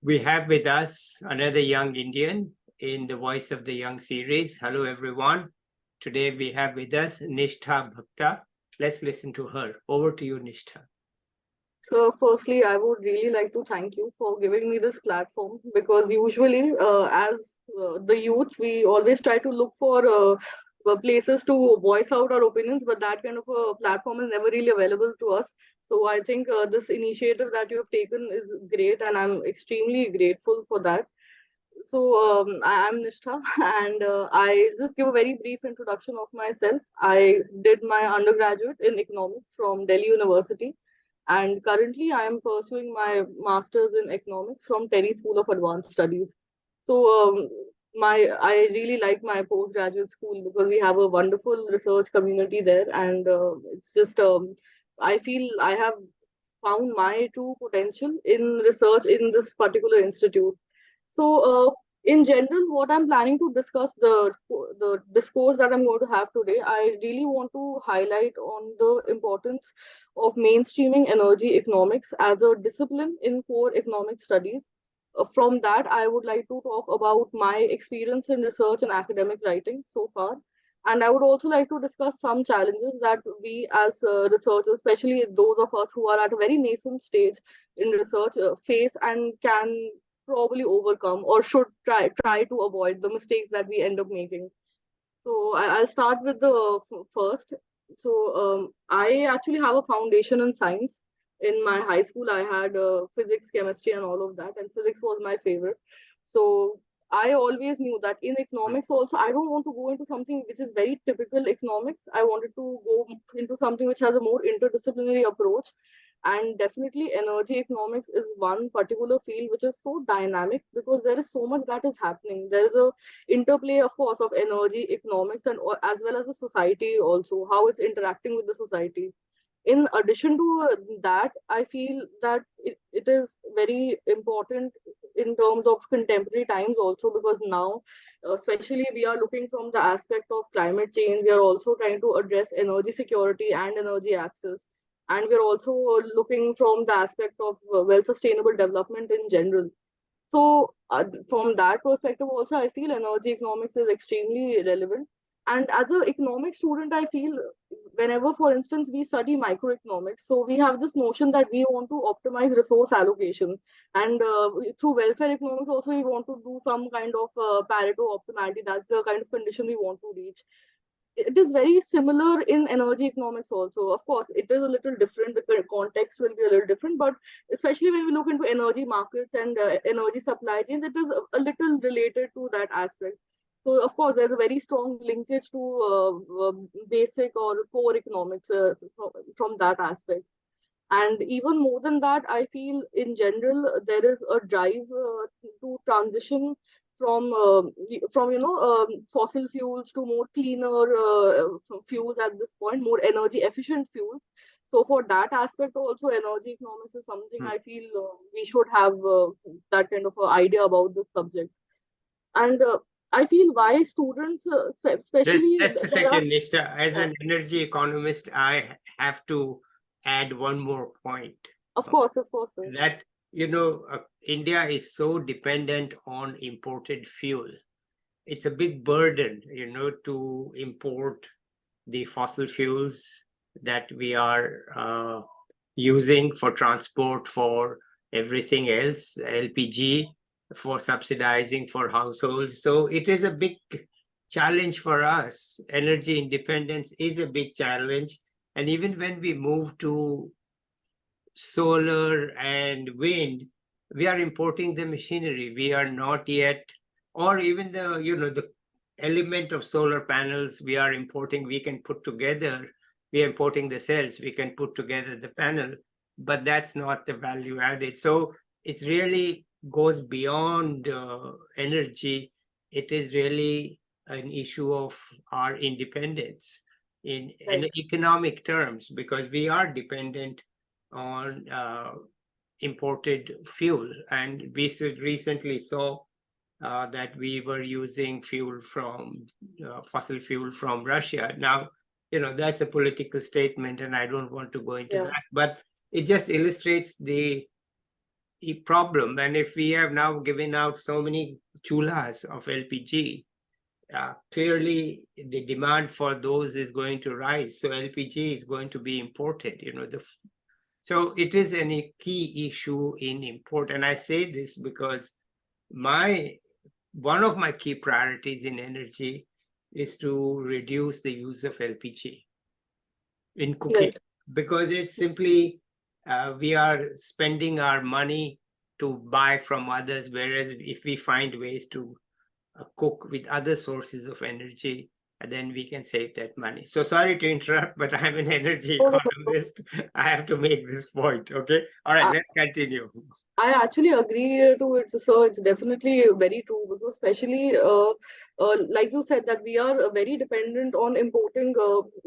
We have with us another young Indian in the Voice of the Young series. Hello, everyone. Today we have with us Nishtha Bhakta. Let's listen to her. Over to you, Nishtha. So, firstly, I would really like to thank you for giving me this platform because usually, as the youth, we always try to look for places to voice out our opinions, but that kind of a platform is never really available to us. So, I think this initiative that you have taken is great, and I'm extremely grateful for that. I'm Nishtha, and I just give a very brief introduction of myself. I did my undergraduate in economics from Delhi University, and currently I am pursuing my master's in economics from TERI School of Advanced Studies. So, I really like my postgraduate school because we have a wonderful research community there, and it's just I feel I have found my true potential in research in this particular institute. In general, what I'm planning to discuss, the discourse that I'm going to have today, I really want to highlight on the importance of mainstreaming energy economics as a discipline in core economic studies. From that, I would like to talk about my experience in research and academic writing so far. And I would also like to discuss some challenges that we as researchers, especially those of us who are at a very nascent stage in research, face and can probably overcome or should try to avoid the mistakes that we end up making. I'll start with the first. I actually have a foundation in science. In my high school, I had physics, chemistry, and all of that, and physics was my favorite. So I always knew that in economics also, I don't want to go into something which is very typical economics. I wanted to go into something which has a more interdisciplinary approach, and definitely energy economics is one particular field which is so dynamic because there is so much that is happening. There is a interplay, of course, of energy economics and as well as the society also, how it's interacting with the society. In addition to that, I feel that it is very important in terms of contemporary times also, because now especially we are looking from the aspect of climate change. We are also trying to address energy security and energy access, and we're also looking from the aspect of well sustainable development in general. From that perspective, also, I feel energy economics is extremely relevant. And as an economics student, I feel whenever, for instance, we study microeconomics, so we have this notion that we want to optimize resource allocation. And through welfare economics, also, we want to do some kind of Pareto optimality. That's the kind of condition we want to reach. It is very similar in energy economics also. Of course, it is a little different. The context will be a little different, but especially when we look into energy markets and energy supply chains, it is a little related to that aspect. So, of course, there's a very strong linkage to basic or core economics from that aspect. And even more than that, I feel in general there is a drive to transition from fossil fuels to more cleaner fuels at this point, more energy efficient fuels. So for that aspect also, energy economics is something I feel we should have that kind of idea about this subject. And I feel why students, especially Just a there are. second, Nishtha. As an energy economist, I have to add one more point. Of course, sir. That, India is so dependent on imported fuel. It's a big burden, to import the fossil fuels that we are using for transport, for everything else, LPG, for subsidizing for households. So it is a big challenge for us. Energy independence is a big challenge. And even when we move to solar and wind, we are importing the machinery. We are not yet, or even the element of solar panels we are importing, we can put together. We are importing the cells, we can put together the panel, but that's not the value added. So it really goes beyond energy. It is really an issue of our independence in economic terms, because we are dependent on imported fuel. And we recently saw that we were using fuel from fossil fuel from Russia. Now, that's a political statement, and I don't want to go into that, but it just illustrates the a problem. And if we have now given out so many chulhas of LPG, clearly the demand for those is going to rise. So LPG is going to be imported. So it is a key issue in import. And I say this because one of my key priorities in energy is to reduce the use of LPG in cooking, Right. because it's simply we are spending our money to buy from others, whereas if we find ways to cook with other sources of energy, then we can save that money. So sorry to interrupt, but I'm an energy Oh, no, economist. I have to make this point. Okay. All right, no. let's continue. I actually agree to it, so it's definitely very true because especially like you said that we are very dependent on importing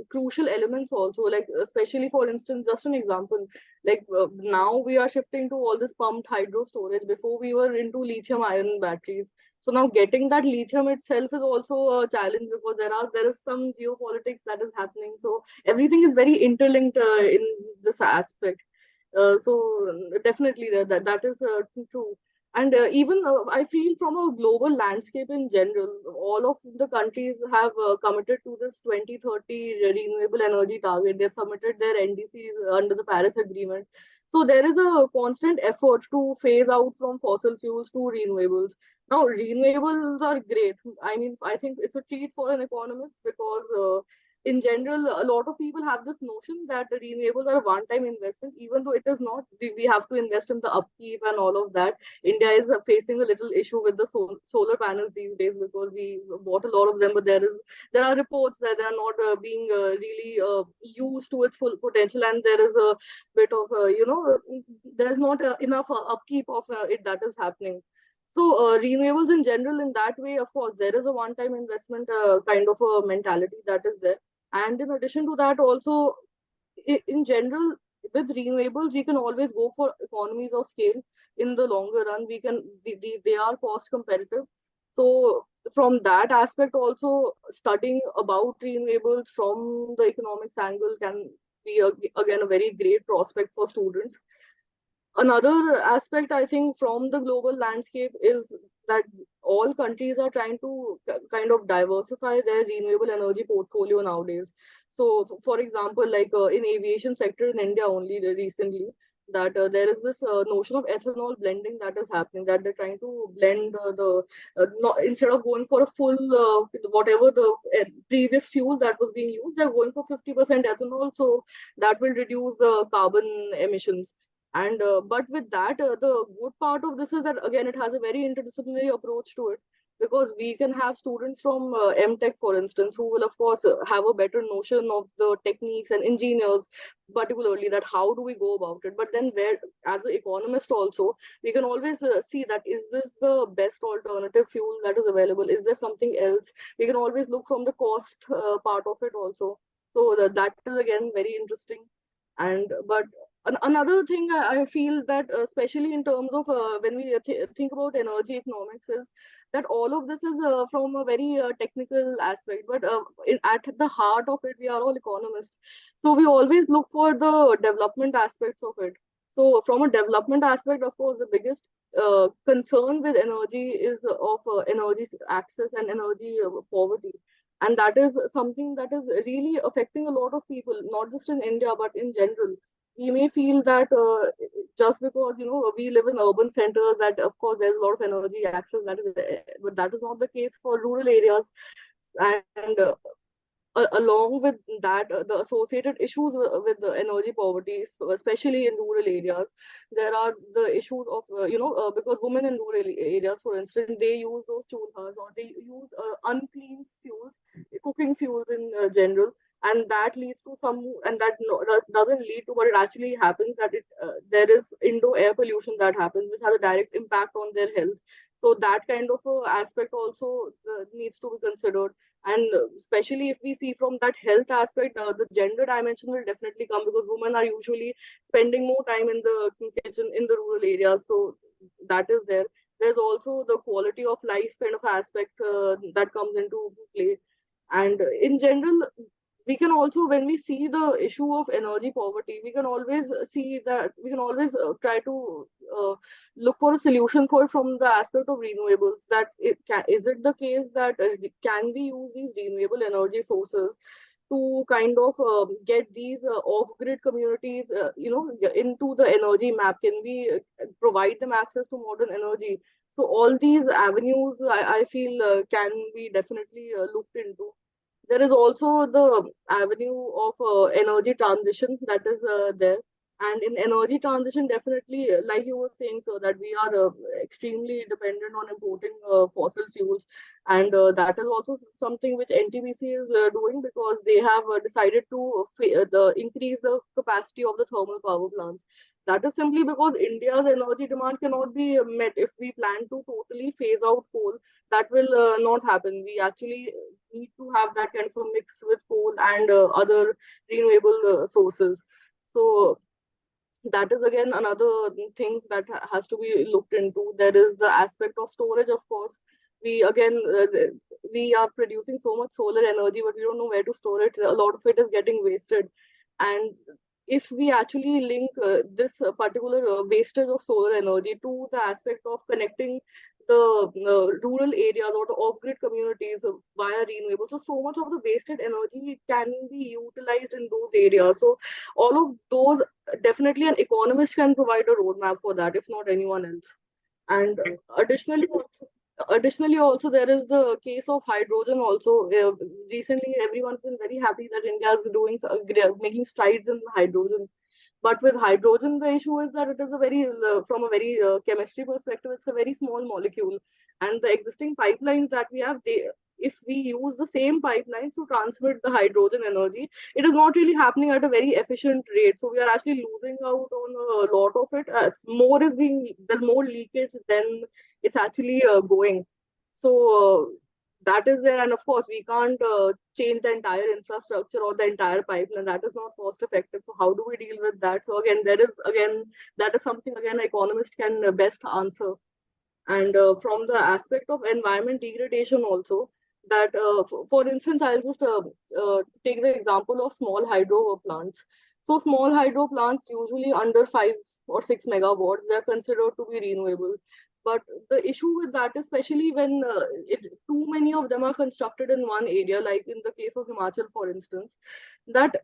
crucial elements also, like especially for instance, just an example, like now we are shifting to all this pumped hydro storage. Before we were into lithium ion batteries. So now getting that lithium itself is also a challenge because there is some geopolitics that is happening. So everything is very interlinked in this aspect. So definitely that is true. And even I feel from a global landscape in general, all of the countries have committed to this 2030 renewable energy target. They've submitted their NDCs under the Paris Agreement. So there is a constant effort to phase out from fossil fuels to renewables. Now, renewables are great. I mean, I think it's a treat for an economist because in general, a lot of people have this notion that the renewables are a one-time investment, even though it is not. We have to invest in the upkeep and all of that. India is facing a little issue with the solar panels these days because we bought a lot of them, but there are reports that they are not being really used to its full potential, and there is a bit of there is not enough upkeep of it that is happening. So renewables in general, in that way, of course, there is a one-time investment kind of a mentality that is there. And in addition to that, also in general, with renewables, we can always go for economies of scale in the longer run. They are cost competitive. So from that aspect, also studying about renewables from the economics angle can be again a very great prospect for students. Another aspect I think from the global landscape is that all countries are trying to kind of diversify their renewable energy portfolio nowadays. So for example, like in aviation sector in India only recently, that there is this notion of ethanol blending that is happening, that they're trying to blend not, instead of going for a full whatever the previous fuel that was being used, they're going for 50% ethanol, so that will reduce the carbon emissions. And but with that, the good part of this is that again it has a very interdisciplinary approach to it, because we can have students from M.Tech, for instance, who will of course have a better notion of the techniques, and engineers particularly, that how do we go about it. But then where, as an economist also, we can always see that is this the best alternative fuel that is available, is there something else. We can always look from the cost part of it also. So that is again very interesting. And but another thing I feel that especially in terms of when we think about energy economics, is that all of this is from a very technical aspect, but at the heart of it we are all economists, so we always look for the development aspects of it. So from a development aspect, of course, the biggest concern with energy is of energy access and energy poverty, and that is something that is really affecting a lot of people, not just in India but in general. We may feel that just because we live in urban centers, that of course there's a lot of energy access, that is, but that is not the case for rural areas. And along with that, the associated issues with the energy poverty, so especially in rural areas, there are the issues of because women in rural areas, for instance, they use those chulhas, or they use unclean fuels, cooking fuels in general, and that leads to some, and that, no, that doesn't lead to, but it actually happens that there is indoor air pollution that happens, which has a direct impact on their health. So that kind of aspect also needs to be considered. And especially if we see from that health aspect, the gender dimension will definitely come, because women are usually spending more time in the kitchen in the rural areas. So that is there. There's also the quality of life kind of aspect that comes into play. And in general, we can also, when we see the issue of energy poverty, we can always see that we can always try to look for a solution for it from the aspect of renewables. That is it the case that can we use these renewable energy sources to kind of get these off-grid communities, into the energy map? Can we provide them access to modern energy? So all these avenues, I feel, can be definitely looked into. There is also the avenue of energy transition that is there. And in energy transition, definitely, like you were saying, so that we are extremely dependent on importing fossil fuels. And that is also something which NTPC is doing, because they have decided to increase the capacity of the thermal power plants. That is simply because India's energy demand cannot be met. If we plan to totally phase out coal, that will not happen. We actually need to have that kind of a mix with coal and other renewable sources. So that is again another thing that has to be looked into. There is the aspect of storage, of course. We again, we are producing so much solar energy, but we don't know where to store it. A lot of it is getting wasted. And if we actually link this particular wastage of solar energy to the aspect of connecting the rural areas or the off-grid communities via renewables, so much of the wasted energy can be utilized in those areas. So all of those, definitely an economist can provide a roadmap for that, if not anyone else. And additionally, also there is the case of hydrogen. Also, recently everyone's been very happy that India is doing making strides in hydrogen. But with hydrogen, the issue is that it is a very, from a very chemistry perspective, it's a very small molecule, and the existing pipelines that we have, if we use the same pipelines to transmit the hydrogen energy, it is not really happening at a very efficient rate. So we are actually losing out on a lot of it. There's more leakage than it's actually going. So that is there, and of course we can't change the entire infrastructure or the entire pipeline. That is not cost effective. So how do we deal with that? So that is something again economists can best answer. And from the aspect of environment degradation also, that for instance, I'll just take the example of small hydro plants. So small hydro plants, usually under 5 or 6 megawatts, they're considered to be renewable. But the issue with that, especially when too many of them are constructed in one area, like in the case of Himachal, for instance, that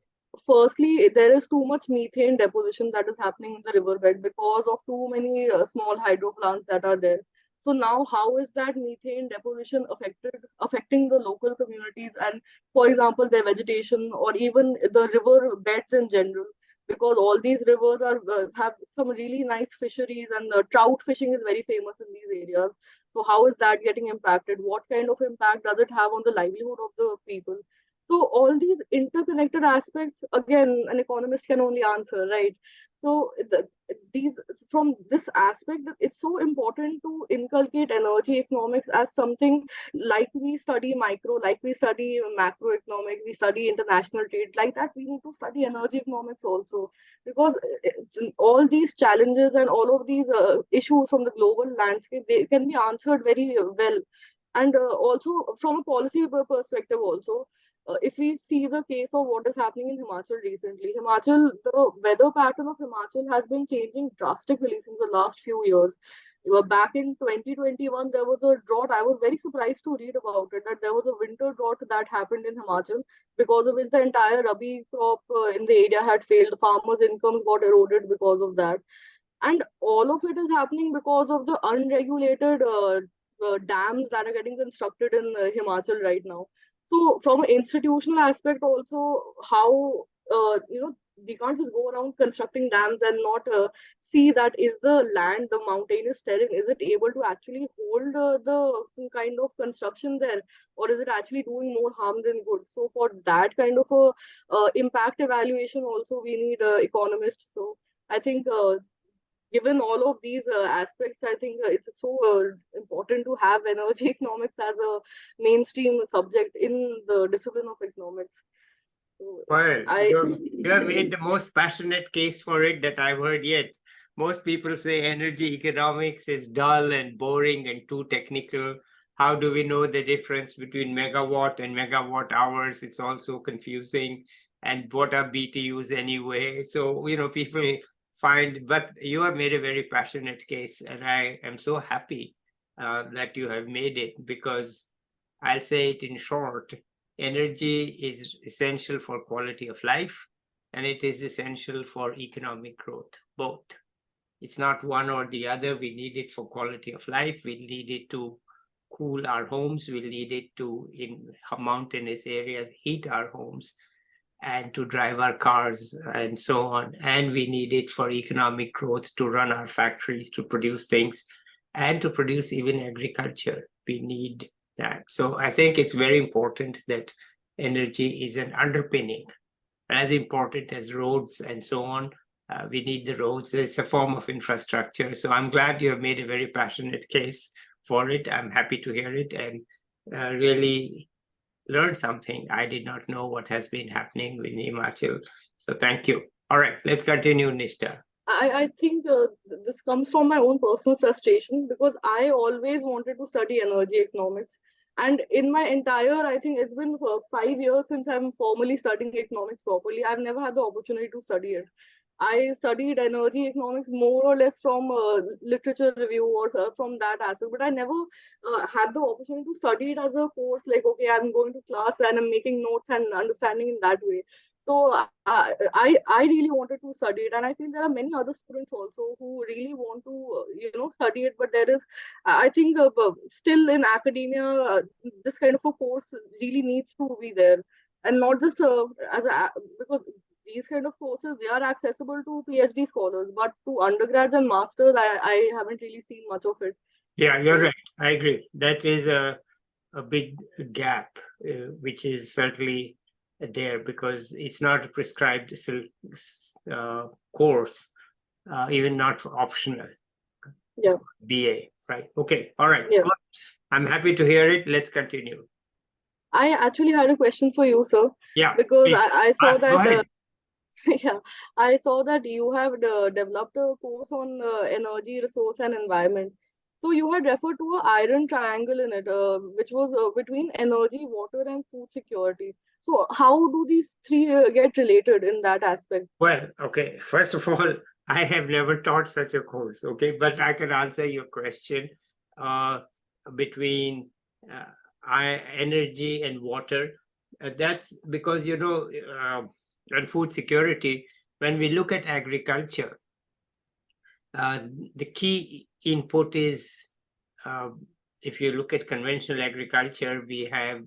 firstly, there is too much methane deposition that is happening in the riverbed because of too many small hydro plants that are there. So now, how is that methane deposition affecting the local communities and, for example, their vegetation or even the river beds in general? Because all these rivers have some really nice fisheries, and trout fishing is very famous in these areas. So how is that getting impacted? What kind of impact does it have on the livelihood of the people? So all these interconnected aspects, again, an economist can only answer, right? So these, from this aspect, it's so important to inculcate energy economics as something like we study micro, like we study macroeconomic, we study international trade, like that. We need to study energy economics also, because all these challenges and all of these issues from the global landscape, they can be answered very well. And also from a policy perspective also, if we see the case of what is happening in Himachal recently, the weather pattern of Himachal has been changing drastically since the last few years. Back in 2021, there was a drought. I was very surprised to read about it, that there was a winter drought that happened in Himachal, because of which the entire Rabi crop in the area had failed. The farmers' incomes got eroded because of that. And all of it is happening because of the unregulated dams that are getting constructed in Himachal right now. So from an institutional aspect also, how we can't just go around constructing dams and not see that is the land, the mountainous terrain, is it able to actually hold the kind of construction there, or is it actually doing more harm than good? So for that kind of a impact evaluation also, we need economists. So I think given all of these aspects, I think it's so important to have energy economics as a mainstream subject in the discipline of economics. So Well, I you have made the most passionate case for it that I've heard yet. Most people say energy economics is dull and boring and too technical. How do we know the difference between megawatt and megawatt hours? It's also confusing. And what are BTUs anyway? So, people find, but you have made a very passionate case, and I am so happy that you have made it, because I'll say it in short: energy is essential for quality of life, and it is essential for economic growth, both. It's not one or the other. We need it for quality of life. We need it to cool our homes. We need it to, in mountainous areas, heat our homes and to drive our cars and so on. And we need it for economic growth, to run our factories, to produce things, and to produce even agriculture. We need that. So I think it's very important that energy is an underpinning, as important as roads and so on. We need the roads. It's a form of infrastructure. So I'm glad you have made a very passionate case for it. I'm happy to hear it, and really learned something. I did not know what has been happening with Himachal. So thank you. All right, let's continue, Nishtha. I think this comes from my own personal frustration because I always wanted to study energy economics. And in my entire, I think it's been 5 years since I'm formally studying economics properly. I've never had the opportunity to study it. I studied energy economics more or less from literature review or from that aspect, but I never had the opportunity to study it as a course. Like, okay, I'm going to class and I'm making notes and understanding in that way. So I really wanted to study it, and I feel there are many other students also who really want to study it. But there is, I think, still in academia, this kind of a course really needs to be there, and not just as a because these kind of courses, they are accessible to PhD scholars, but to undergrads and masters, I haven't really seen much of it. Yeah, you're right. I agree. That is a big gap, which is certainly there, because it's not a prescribed course, even not optional. Yeah. BA, right? Okay, all right. Yeah. Good. I'm happy to hear it. Let's continue. I actually had a question for you, sir. Yeah. Because I saw Go that ahead. yeah, I saw that you have developed a course on energy, resource, and environment. So you had referred to a iron triangle in it, which was between energy, water, and food security. So how do these three get related in that aspect? Well, okay. First of all, I have never taught such a course, okay, but I can answer your question uh, between energy and water. That's because, and food security, when we look at agriculture, uh, the key input is, uh, if you look at conventional agriculture, we have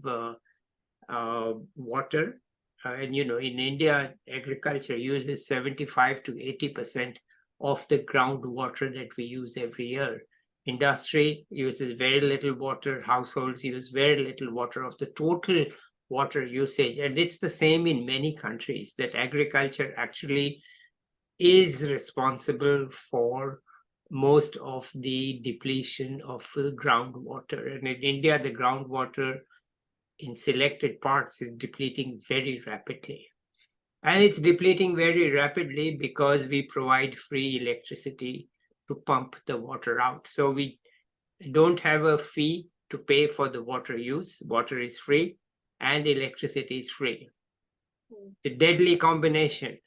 water. And in India, agriculture uses 75 to 80% of the groundwater that we use every year. Industry uses very little water. Households use very little water of the total water usage. And it's the same in many countries, that agriculture actually is responsible for most of the depletion of the groundwater. And in India, the groundwater in selected parts is depleting very rapidly. And it's depleting very rapidly because we provide free electricity to pump the water out. So we don't have a fee to pay for the water use. Water is free and electricity is free. The deadly combination,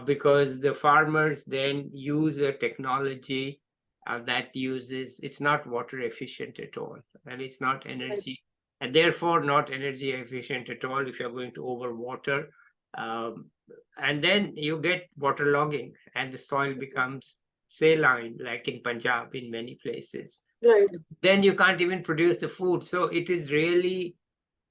because the farmers then use a technology that uses, it's not water efficient at all, and it's not energy, and therefore not energy efficient at all if you're going to overwater. And then you get waterlogging and the soil becomes saline, like in Punjab, in many places. Right. Then you can't even produce the food. So it is really,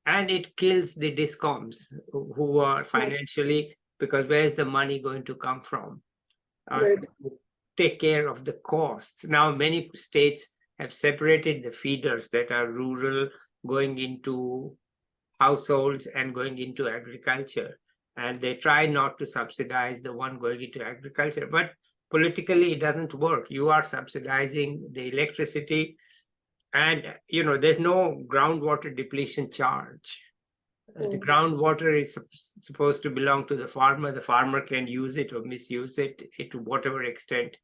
and it kills the discoms who are financially, because where's the money going to come from Right. to take care of the costs? Now, many states have separated the feeders that are rural, going into households and going into agriculture. And they try not to subsidize the one going into agriculture. But politically, it doesn't work. You are subsidizing the electricity, and there's no groundwater depletion charge. The groundwater is supposed to belong to the farmer. The farmer can use it or misuse it to whatever extent.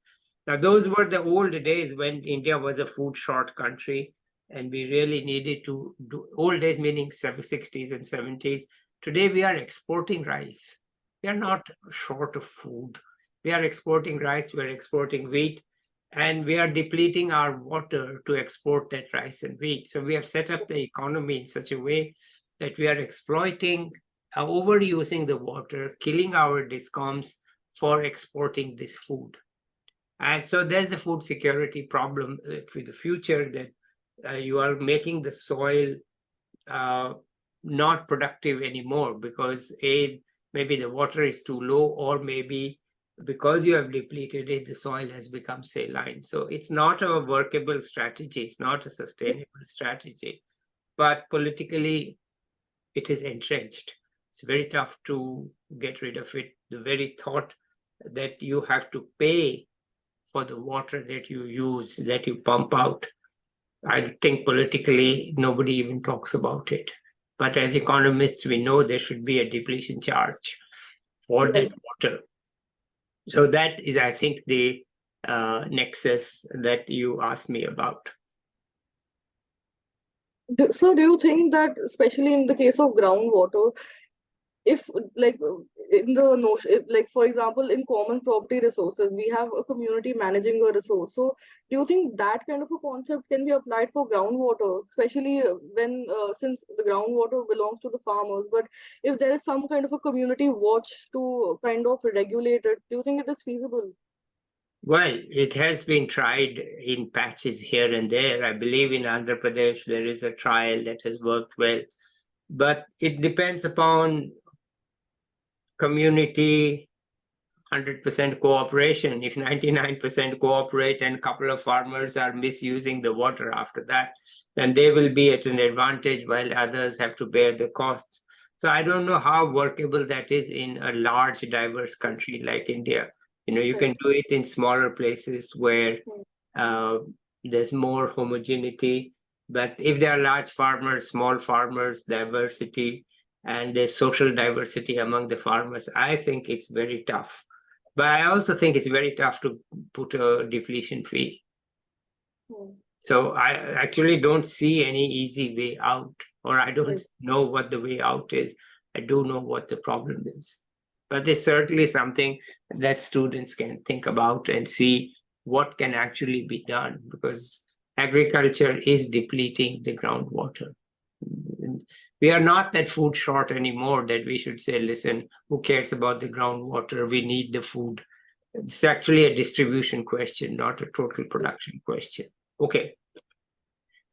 Now, those were the old days when India was a food short country, and we really needed to do, old days meaning 60s and 70s. Today, we are exporting rice. We are not short of food. We are exporting rice, we are exporting wheat, and we are depleting our water to export that rice and wheat. So we have set up the economy in such a way that we are exploiting, overusing the water, killing our discoms for exporting this food. And so there's the food security problem for the future, that you are making the soil not productive anymore because maybe the water is too low, or maybe because you have depleted it, the soil has become saline. So it's not a workable strategy, it's not a sustainable strategy, but politically it is entrenched. It's very tough to get rid of it. The very thought that you have to pay for the water that you use, that you pump out, I think politically nobody even talks about it. But as economists, we know there should be a depletion charge for that water. So that is, I think, the nexus that you asked me about. So do you think that, especially in the case of groundwater, if like in the notion, if, like for example, in common property resources, we have a community managing a resource. So do you think that kind of a concept can be applied for groundwater, especially when since the groundwater belongs to the farmers, but if there is some kind of a community watch to kind of regulate it, do you think it is feasible? Well, it has been tried in patches here and there. I believe in Andhra Pradesh there is a trial that has worked well, but it depends upon community 100% cooperation. If 99% cooperate and a couple of farmers are misusing the water after that, then they will be at an advantage while others have to bear the costs. So I don't know how workable that is in a large, diverse country like India. You can do it in smaller places where uh, there's more homogeneity. But if there are large farmers, small farmers, diversity, and there's social diversity among the farmers, I think it's very tough. But I also think it's very tough to put a depletion fee. So I actually don't see any easy way out, or I don't know what the way out is. I do know what the problem is. But there's certainly something that students can think about and see what can actually be done, because agriculture is depleting the groundwater. We are not that food short anymore that we should say, listen, who cares about the groundwater? We need the food. It's actually a distribution question, not a total production question. Okay,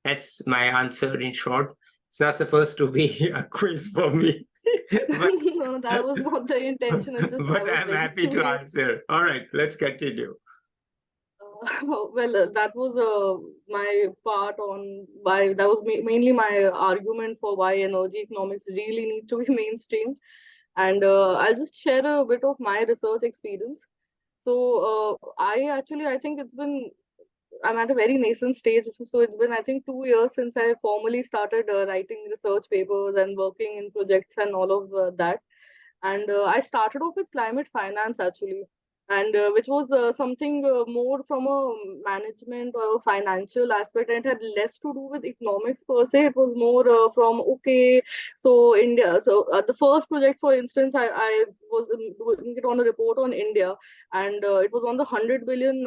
that's my answer in short. It's not supposed to be a quiz for me. But no, that was not the intention. It's just but I'm happy to answer. All right, let's continue. Well, that was my part on why that was mainly my argument for why energy economics really needs to be mainstream. And I'll just share a bit of my research experience. So I think I'm at a very nascent stage. So it's been, I think, 2 years since I formally started writing research papers and working in projects and all of that. And I started off with climate finance actually, and which was something more from a management or a financial aspect, and it had less to do with economics per se. It was more from okay, so India. So the first project, for instance, I was doing it on a report on India, and it was on the 100 billion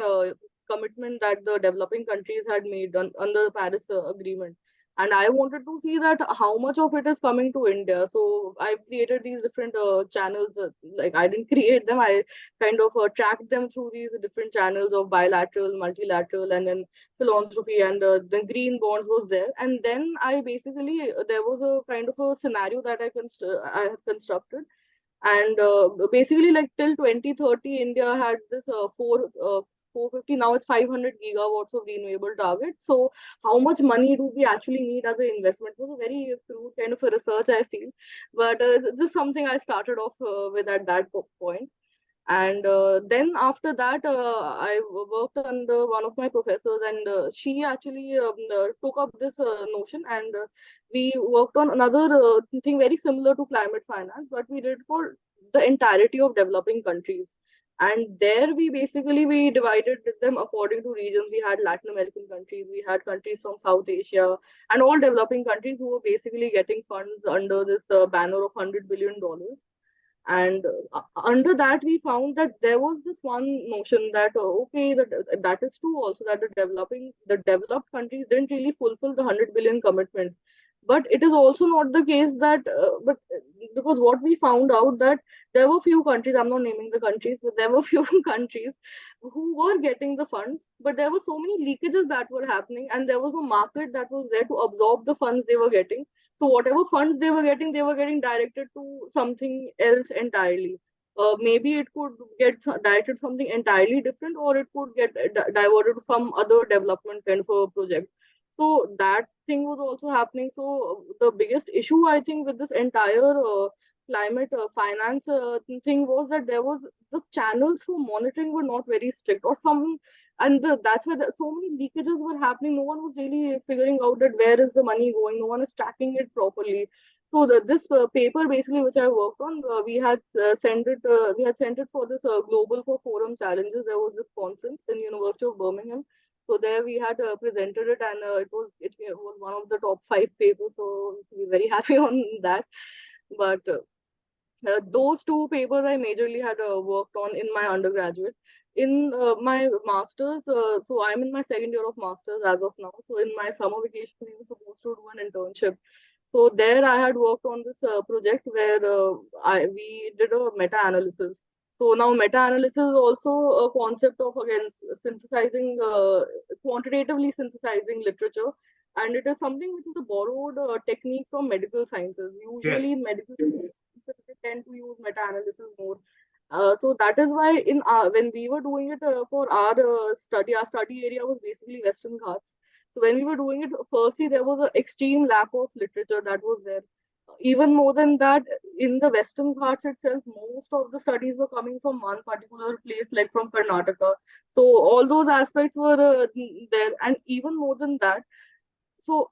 commitment that the developing countries had made under the Paris Agreement. And I wanted to see that how much of it is coming to India. So I created these different channels. Like I didn't create them, I kind of tracked them through these different channels of bilateral, multilateral, and then philanthropy, and then green bonds was there. And then I basically there was a kind of a scenario that I had constructed, and basically like till 2030 India had this 450, now it's 500 gigawatts of renewable target. So how much money do we actually need as an investment? It was a very crude kind of a research, I feel, but this is something I started off with at that point. And then after that I worked under one of my professors, and she actually took up this notion, and we worked on another thing very similar to climate finance, but we did for the entirety of developing countries. And there we divided them according to regions. We had Latin American countries, we had countries from South Asia, and all developing countries who were basically getting funds under this banner of $100 billion. And under that, we found that there was this one notion that okay, that is true also, that the developed countries didn't really fulfill the 100 billion commitment. But it is also not the case that but because what we found out that there were few countries, I'm not naming the countries, but there were few countries who were getting the funds, but there were so many leakages that were happening, and there was no market that was there to absorb the funds they were getting. So whatever funds they were getting directed to something else entirely. Maybe it could get directed something entirely different, or it could get diverted to some other development kind of a project. So that thing was also happening. So the biggest issue I think with this entire climate finance thing was that there was the channels for monitoring were not very strict, or some, and that's where so many leakages were happening. No one was really figuring out that where is the money going. No one is tracking it properly. So this paper basically, which I worked on, we had sent it for this global for forum challenges. There was this conference in University of Birmingham. So there we had presented it, and it was one of the top 5 papers. So we're very happy on that. But those two papers I majorly had worked on in my undergraduate. In my masters, so I'm in my second year of masters as of now. So in my summer vacation, we were supposed to do an internship. So there I had worked on this project where we did a meta-analysis. So now meta-analysis is also a concept of, again, synthesizing, quantitatively synthesizing literature. And it is something which is a borrowed technique from medical sciences. Usually Yes. in medical sciences, they tend to use meta-analysis more. So that is why when we were doing it for our study area was basically Western Ghats. So when we were doing it, firstly, there was an extreme lack of literature that was there. Even more than that, in the Western Ghats itself, most of the studies were coming from one particular place, like from Karnataka. So all those aspects were there, and even more than that. So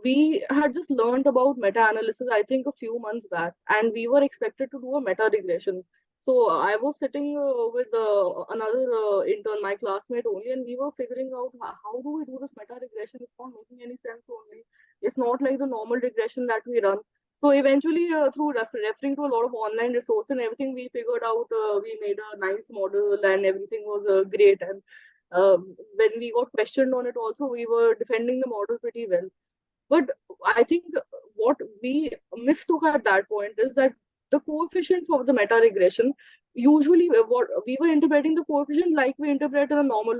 we had just learned about meta-analysis, I think, a few months back, and we were expected to do a meta-regression. So I was sitting with another intern, my classmate only, and we were figuring out how do we do this meta-regression. It's not making any sense only. It's not like the normal regression that we run. So eventually, through referring to a lot of online resources and everything, we figured out, we made a nice model, and everything was great. And when we got questioned on it, also we were defending the model pretty well. But I think what we mistook at that point is that the coefficients of the meta regression, usually what we were interpreting the coefficient like we interpret in a normal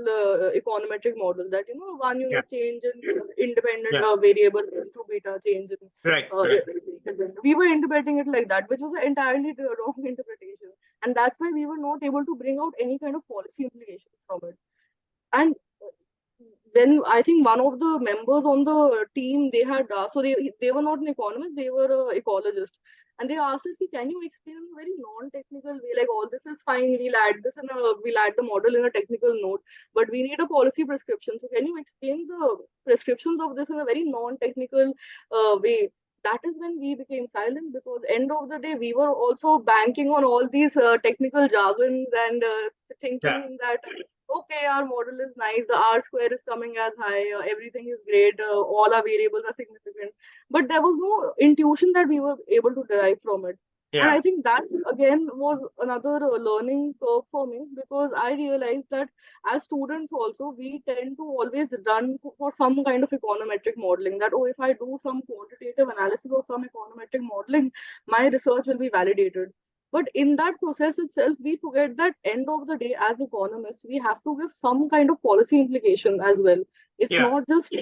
econometric model, that one Yeah. unit change in independent Yeah. variable is to beta change in Right. uh, Right. we were interpreting it like that, which was an entirely wrong interpretation, and that's why we were not able to bring out any kind of policy implications from it. And when I think one of the members on the team, they had so they were not an economist, they were a ecologist, and they asked us, can you explain in a very non-technical way, like all this is fine, we'll add the model in a technical note, but we need a policy prescription. So can you explain the prescriptions of this in a very non-technical way? That is when we became silent, because end of the day we were also banking on all these technical jargons, and Yeah. thinking that okay, our model is nice, the R square is coming as high, everything is great, all our variables are significant. But there was no intuition that we were able to derive from it. And Yeah. I think that again was another learning curve for me, because I realized that as students also, we tend to always run for some kind of econometric modeling, that, oh, if I do some quantitative analysis or some econometric modeling, my research will be validated. But in that process itself, we forget that end of the day, as economists, we have to give some kind of policy implication as well. It's Yeah. not just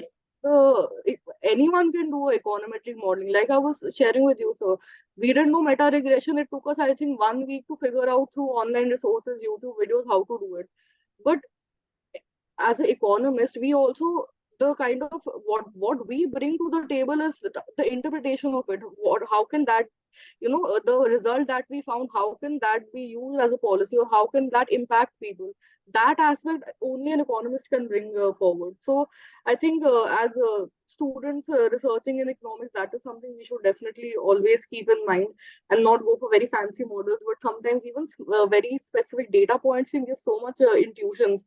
anyone can do econometric modeling. Like I was sharing with you, so we didn't know meta regression. It took us, I think, 1 week to figure out through online resources, YouTube videos, how to do it. But as an economist, we also, the kind of what we bring to the table is the interpretation of it. How can that, the result that we found, how can that be used as a policy, or how can that impact people? That aspect only an economist can bring forward. So I think as students researching in economics, that is something we should definitely always keep in mind, and not go for very fancy models, but sometimes even very specific data points can give so much intuitions.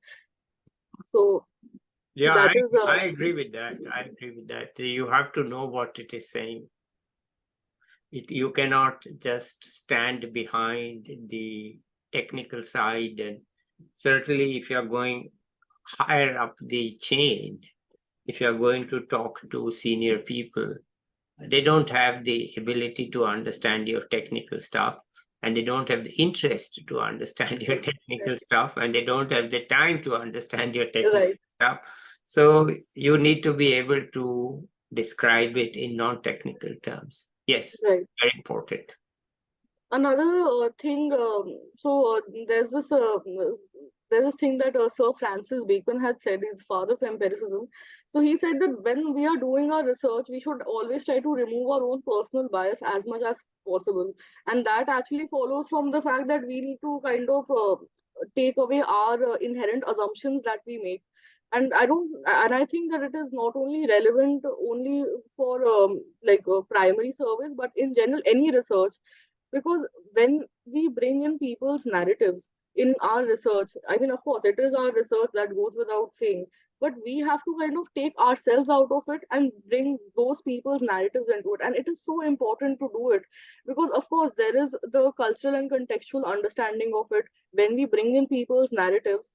So Yeah. that is I agree with that. I agree with that. You have to know what it is saying. You cannot just stand behind the technical side, and certainly if you are going higher up the chain, if you are going to talk to senior people, they don't have the ability to understand your technical stuff, and they don't have the interest to understand your technical stuff, and they don't have the time to understand your technical stuff. So you need to be able to describe it in non-technical terms. Yes, Right. very important. Another thing, there's this thing that Sir Francis Bacon had said, he's the father of empiricism. So he said that when we are doing our research, we should always try to remove our own personal bias as much as possible. And that actually follows from the fact that we need to kind of take away our inherent assumptions that we make. And I think that it is not only relevant only for primary service, but in general any research, because when we bring in people's narratives in our research, I mean, of course it is our research, that goes without saying, but we have to kind of take ourselves out of it and bring those people's narratives into it. And it is so important to do it, because of course there is the cultural and contextual understanding of it. When we bring in people's narratives,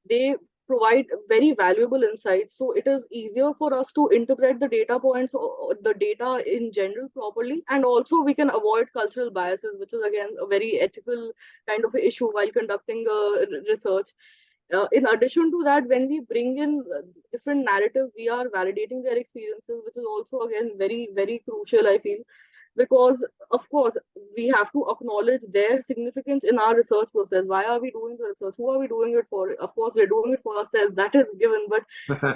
they provide very valuable insights, so it is easier for us to interpret the data points or the data in general properly, and also we can avoid cultural biases, which is again a very ethical kind of issue while conducting research. In addition to that, when we bring in different narratives, we are validating their experiences, which is also again very, very crucial, I feel, because of course we have to acknowledge their significance in our research process. Why are we doing the research? Who are we doing it for? Of course, we're doing it for ourselves. That is given, but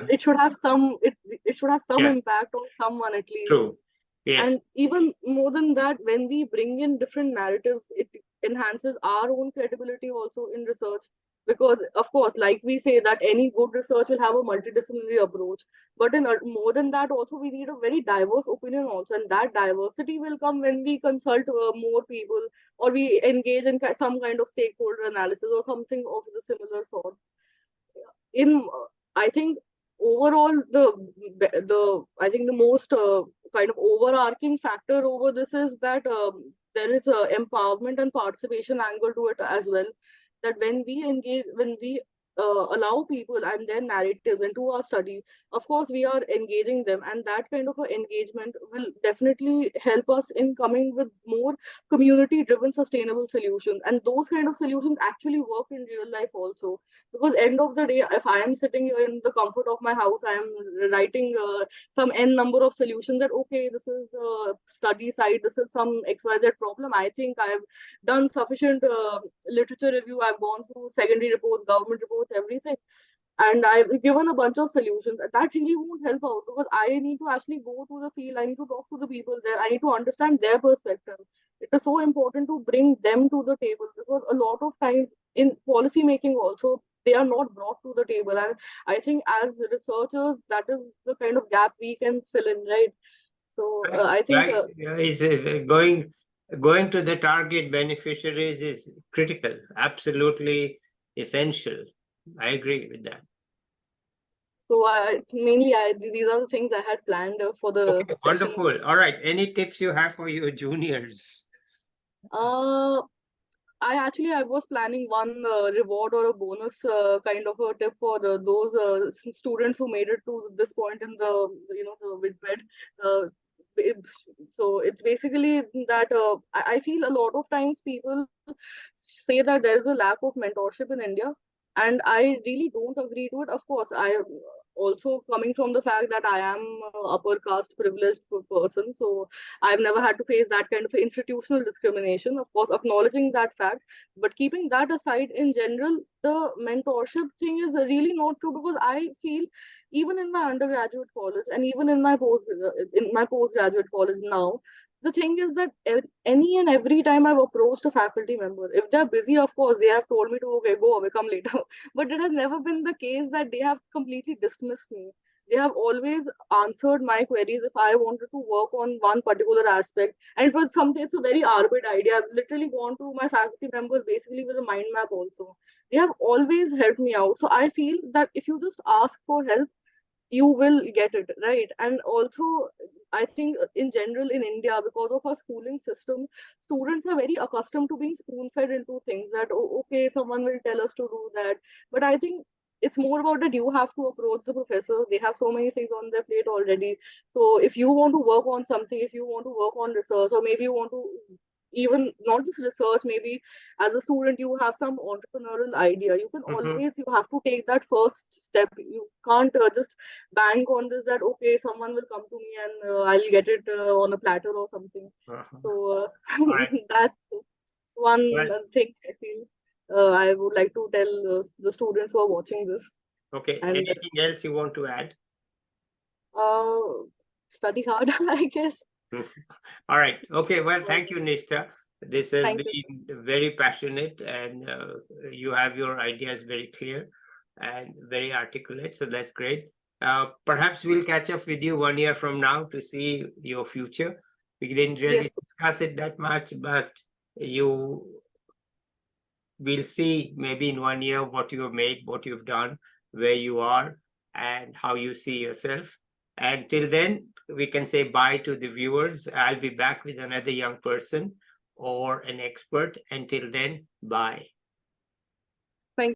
it should have some. It should have some Yeah, impact on someone at least. true. Yes. And even more than that, when we bring in different narratives, it enhances our own credibility also in research. Because, of course, like we say, that any good research will have a multidisciplinary approach. But more than that, also, we need a very diverse opinion, also. And that diversity will come when we consult more people, or we engage in some kind of stakeholder analysis or something of the similar sort. In I think overall the I think the most kind of overarching factor over this is that there is a empowerment and participation angle to it as well. That when we allow people and their narratives into our study, of course we are engaging them, and that kind of a engagement will definitely help us in coming with more community driven sustainable solutions. And those kind of solutions actually work in real life also, because end of the day, if I am sitting here in the comfort of my house, I am writing some n number of solutions, that okay, this is the study side, this is some xyz problem, I think I've done sufficient literature review, I've gone through secondary reports, government reports, everything, and I've given a bunch of solutions. That really won't help out, because I need to actually go to the field, I need to talk to the people there, I need to understand their perspective. It is so important to bring them to the table, because a lot of times in policy making also, they are not brought to the table. And I think as researchers, that is the kind of gap we can fill in, right? So I think Right. Yeah, going to the target beneficiaries is critical, absolutely essential. I agree with that. so. These are the things I had planned for the Okay, session. wonderful. All right. Any tips you have for your juniors? Uh, I was planning one reward or a bonus kind of a tip for those students who made it to this point in the Vidped. Uh, it, so it's basically that I feel a lot of times people say that there is a lack of mentorship in India, and I really don't agree to it. Of course, I am also coming from the fact that I am upper caste privileged person, so I've never had to face that kind of institutional discrimination. Of course, acknowledging that fact, but keeping that aside, in general, the mentorship thing is really not true, because I feel even in my undergraduate college and even in my postgraduate college now, the thing is that any and every time I've approached a faculty member, if they're busy, of course, they have told me to, okay, go away, come later. But it has never been the case that they have completely dismissed me. They have always answered my queries if I wanted to work on one particular aspect. And it was something, it's a very arbit idea. I've literally gone to my faculty members basically with a mind map also. They have always helped me out. So I feel that if you just ask for help, you will get it, right? And also, I think in general in India, because of our schooling system, students are very accustomed to being spoon-fed into things that, oh, okay, someone will tell us to do that. But I think it's more about that you have to approach the professor. They have so many things on their plate already. So if you want to work on something, if you want to work on research, or maybe you want to even not just research, maybe as a student you have some entrepreneurial idea, you can Mhm. always, you have to take that first step. You can't just bank on this that okay, someone will come to me and I'll get it on a platter or something. Uh-huh. So All right. that's one Well, thing I feel I would like to tell the students who are watching this. okay. And Anything else you want to add? uh, study hard, I guess. All right. Okay. Well, Uh, thank you, Nishtha. This has Thank you. been very passionate, and you have your ideas very clear and very articulate. So that's great. Perhaps we'll catch up with you 1 year from now to see your future. We didn't really Yes. discuss it that much, but you will see maybe in 1 year what you have made, what you've done, where you are, and how you see yourself. And till then, we can say bye to the viewers. I'll be back with another young person or an expert. Until then, bye.